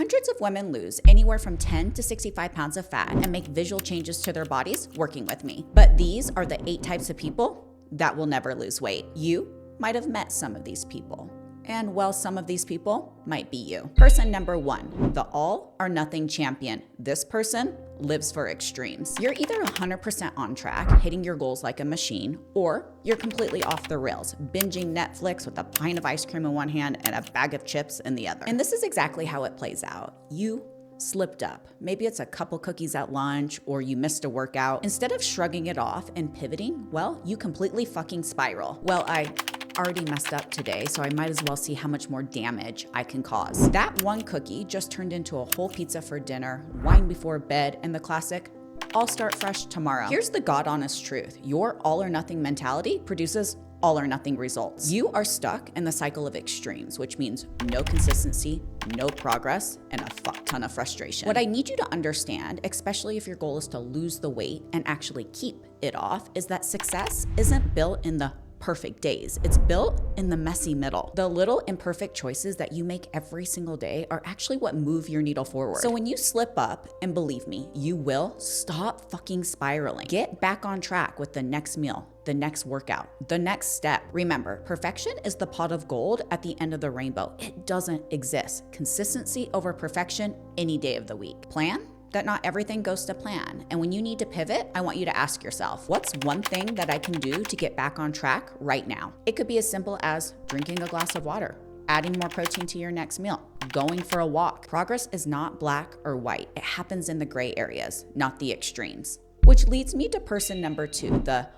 Hundreds of women lose anywhere from 10 to 65 pounds of fat and make visual changes to their bodies working with me. But these are the 8 types of people that will never lose weight. You might have met some of these people. And well, some of these people might be you. Person number 1, the all or nothing champion. This person lives for extremes. You're either 100% on track, hitting your goals like a machine, or you're completely off the rails, binging Netflix with a pint of ice cream in one hand and a bag of chips in the other. And this is exactly how it plays out. You slipped up. Maybe it's a couple cookies at lunch or you missed a workout. Instead of shrugging it off and pivoting, well, you completely fucking spiral. Well, I already messed up today, so I might as well see how much more damage I can cause. That one cookie just turned into a whole pizza for dinner, wine before bed, and the classic, I'll start fresh tomorrow. Here's the God honest truth. Your all or nothing mentality produces all or nothing results. You are stuck in the cycle of extremes, which means no consistency, no progress, and a fuck ton of frustration. What I need you to understand, especially if your goal is to lose the weight and actually keep it off, is that success isn't built in the perfect days. It's built in the messy middle. The little imperfect choices that you make every single day are actually what move your needle forward. So when you slip up, and believe me, you will, stop fucking spiraling. Get back on track with the next meal, the next workout, the next step. Remember, perfection is the pot of gold at the end of the rainbow. It doesn't exist. Consistency over perfection any day of the week. Plan that not everything goes to plan. And when you need to pivot, I want you to ask yourself, what's one thing that I can do to get back on track right now? It could be as simple as drinking a glass of water, adding more protein to your next meal, going for a walk. Progress is not black or white. It happens in the gray areas, not the extremes. Which leads me to person number 2, the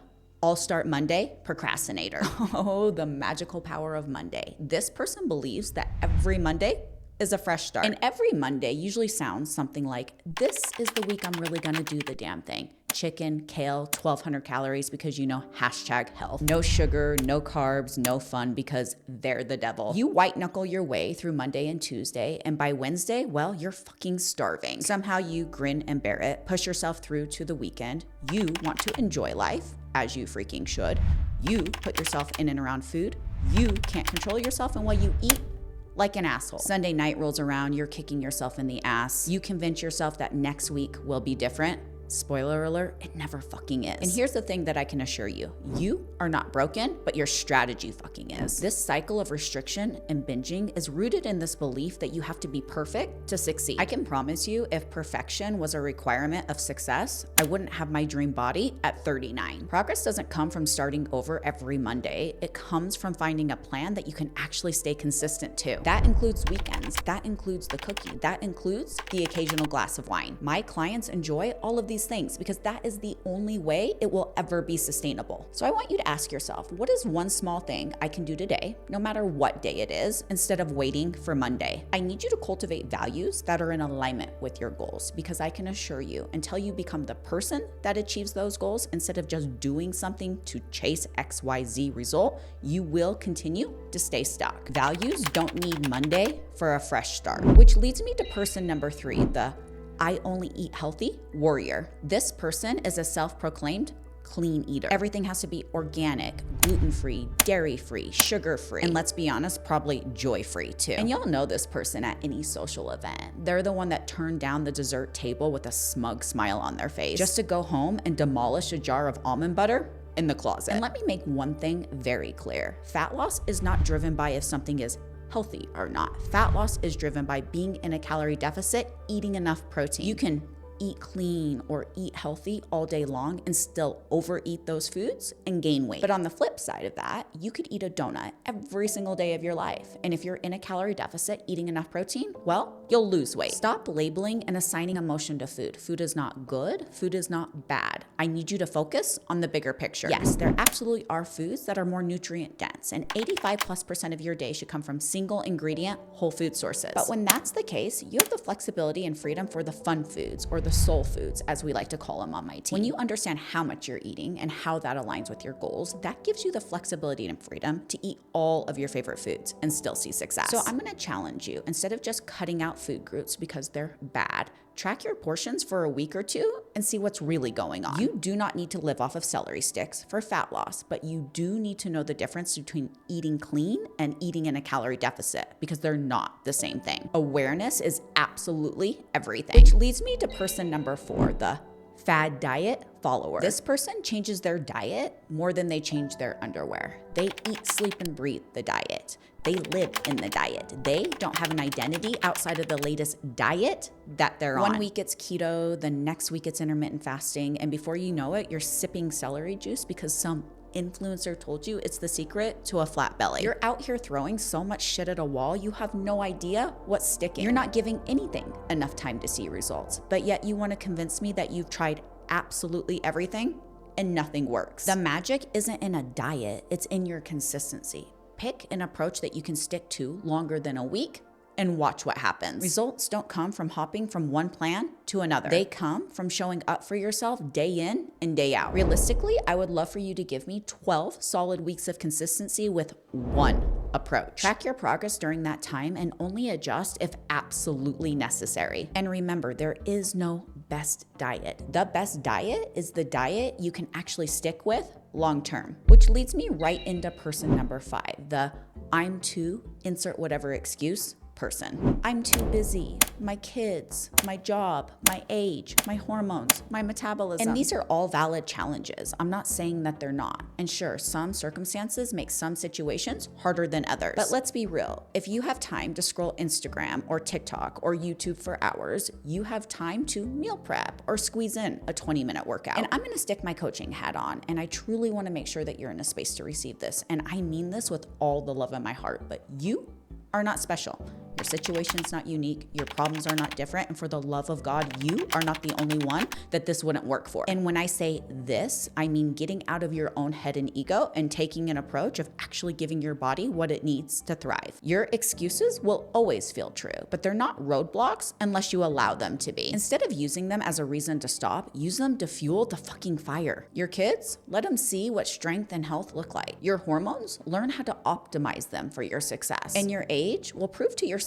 I'll start Monday procrastinator. Oh, the magical power of Monday. This person believes that every Monday is a fresh start. And every Monday usually sounds something like, this is the week I'm really gonna do the damn thing. Chicken, kale, 1,200 calories because #health. No sugar, no carbs, no fun because they're the devil. You white knuckle your way through Monday and Tuesday, and by Wednesday, well, you're fucking starving. Somehow you grin and bear it, push yourself through to the weekend. You want to enjoy life, as you freaking should. You put yourself in and around food. You can't control yourself, and what you eat, like an asshole. Sunday night rolls around, you're kicking yourself in the ass. You convince yourself that next week will be different. Spoiler alert, it never fucking is. And here's the thing that I can assure you. You are not broken, but your strategy fucking is. This cycle of restriction and binging is rooted in this belief that you have to be perfect to succeed. I can promise you, if perfection was a requirement of success, I wouldn't have my dream body at 39. Progress doesn't come from starting over every Monday. It comes from finding a plan that you can actually stay consistent to. That includes weekends. That includes the cookie. That includes the occasional glass of wine. My clients enjoy all of these things because that is the only way it will ever be sustainable. So I want you to ask yourself, what is one small thing I can do today, no matter what day it is, instead of waiting for Monday? I need you to cultivate values that are in alignment with your goals, because I can assure you, until you become the person that achieves those goals, instead of just doing something to chase XYZ result, you will continue to stay stuck. Values don't need Monday for a fresh start. Which leads me to person number 3, the I only eat healthy warrior. This person is a self-proclaimed clean eater. Everything has to be organic, gluten-free, dairy-free, sugar-free, and let's be honest, probably joy-free too. And y'all know this person at any social event. They're the one that turned down the dessert table with a smug smile on their face just to go home and demolish a jar of almond butter in the closet. And let me make one thing very clear. Fat loss is not driven by if something is healthy or not. Fat loss is driven by being in a calorie deficit, eating enough protein. You can eat clean or eat healthy all day long and still overeat those foods and gain weight. But on the flip side of that, you could eat a donut every single day of your life. And if you're in a calorie deficit, eating enough protein, well, you'll lose weight. Stop labeling and assigning emotion to food. Food is not good. Food is not bad. I need you to focus on the bigger picture. Yes, there absolutely are foods that are more nutrient dense, and 85+% of your day should come from single ingredient whole food sources. But when that's the case, you have the flexibility and freedom for the fun foods, or the soul foods, as we like to call them on my team. When you understand how much you're eating and how that aligns with your goals, that gives you the flexibility and freedom to eat all of your favorite foods and still see success. So I'm gonna challenge you, instead of just cutting out food groups because they're bad. Track your portions for a week or two and see what's really going on. You do not need to live off of celery sticks for fat loss, but you do need to know the difference between eating clean and eating in a calorie deficit because they're not the same thing. Awareness is absolutely everything. Which leads me to person number 4, the Fad Diet follower. This person changes their diet more than they change their underwear. They eat, sleep, and breathe the diet. They live in the diet. They don't have an identity outside of the latest diet that they're on. One week it's keto, the next week it's intermittent fasting, and before you know it, you're sipping celery juice because some influencer told you it's the secret to a flat belly. You're out here throwing so much shit at a wall, you have no idea what's sticking. You're not giving anything enough time to see results, but yet you want to convince me that you've tried absolutely everything and nothing works. The magic isn't in a diet, it's in your consistency. Pick an approach that you can stick to longer than a week and watch what happens. Results don't come from hopping from one plan to another. They come from showing up for yourself day in and day out. Realistically, I would love for you to give me 12 solid weeks of consistency with one approach. Track your progress during that time and only adjust if absolutely necessary. And remember, there is no best diet. The best diet is the diet you can actually stick with long term. Which leads me right into person number 5, the I'm too, insert whatever excuse, person. I'm too busy, my kids, my job, my age, my hormones, my metabolism. And these are all valid challenges. I'm not saying that they're not. And sure, some circumstances make some situations harder than others. But let's be real. If you have time to scroll Instagram or TikTok or YouTube for hours, you have time to meal prep or squeeze in a 20-minute workout. And I'm gonna stick my coaching hat on, and I truly wanna make sure that you're in a space to receive this. And I mean this with all the love in my heart, but you are not special. Your situation's not unique, your problems are not different, and for the love of God, you are not the only one that this wouldn't work for. And when I say this, I mean getting out of your own head and ego and taking an approach of actually giving your body what it needs to thrive. Your excuses will always feel true, but they're not roadblocks unless you allow them to be. Instead of using them as a reason to stop, use them to fuel the fucking fire. Your kids, let them see what strength and health look like. Your hormones, learn how to optimize them for your success. And your age will prove to yourself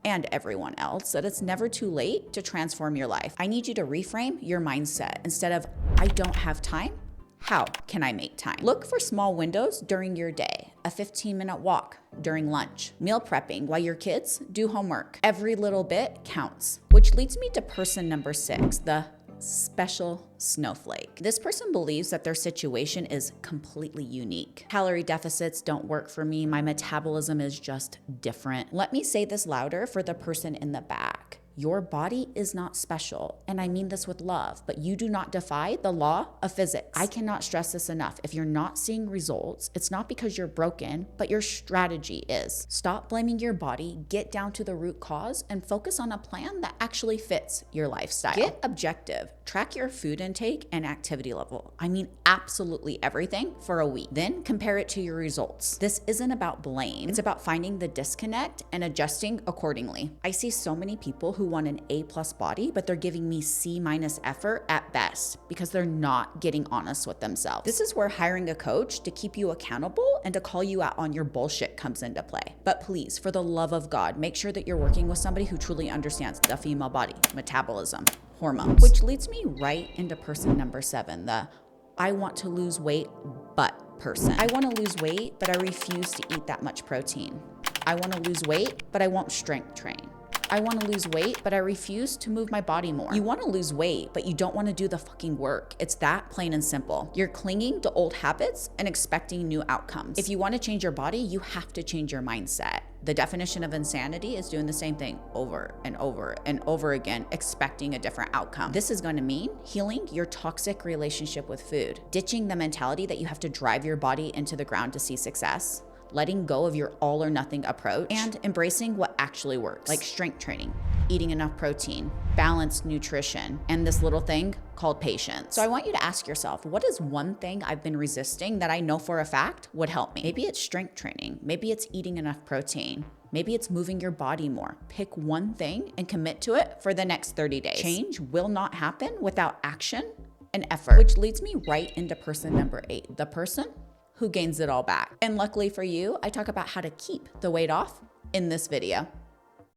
and everyone else that it's never too late to transform your life. I need you to reframe your mindset. Instead of, I don't have time, how can I make time? Look for small windows during your day, a 15-minute walk during lunch, meal prepping while your kids do homework. Every little bit counts, which leads me to person number 6, the Special Snowflake. This person believes that their situation is completely unique. Calorie deficits don't work for me. My metabolism is just different. Let me say this louder for the person in the back. Your body is not special, and I mean this with love, but you do not defy the law of physics. I cannot stress this enough. If you're not seeing results, it's not because you're broken, but your strategy is. Stop blaming your body, get down to the root cause, and focus on a plan that actually fits your lifestyle. Get objective. Track your food intake and activity level. I mean absolutely everything for a week. Then compare it to your results. This isn't about blame. It's about finding the disconnect and adjusting accordingly. I see so many people who want an A+ body, but they're giving me C- effort at best because they're not getting honest with themselves. This is where hiring a coach to keep you accountable and to call you out on your bullshit comes into play. But please, for the love of God, make sure that you're working with somebody who truly understands the female body, metabolism, hormones. Which leads me right into person number 7, the I want to lose weight, but person. I want to lose weight, but I refuse to eat that much protein. I want to lose weight, but I won't strength train. I want to lose weight, but I refuse to move my body more. You want to lose weight, but you don't want to do the fucking work. It's that plain and simple. You're clinging to old habits and expecting new outcomes. If you want to change your body, you have to change your mindset. The definition of insanity is doing the same thing over and over and over again, expecting a different outcome. This is going to mean healing your toxic relationship with food, ditching the mentality that you have to drive your body into the ground to see success, letting go of your all or nothing approach, and embracing what actually works, like strength training, eating enough protein, balanced nutrition, and this little thing called patience. So I want you to ask yourself, what is one thing I've been resisting that I know for a fact would help me? Maybe it's strength training. Maybe it's eating enough protein. Maybe it's moving your body more. Pick one thing and commit to it for the next 30 days. Change will not happen without action and effort, which leads me right into person number 8, the person who gains it all back. And luckily for you, I talk about how to keep the weight off in this video.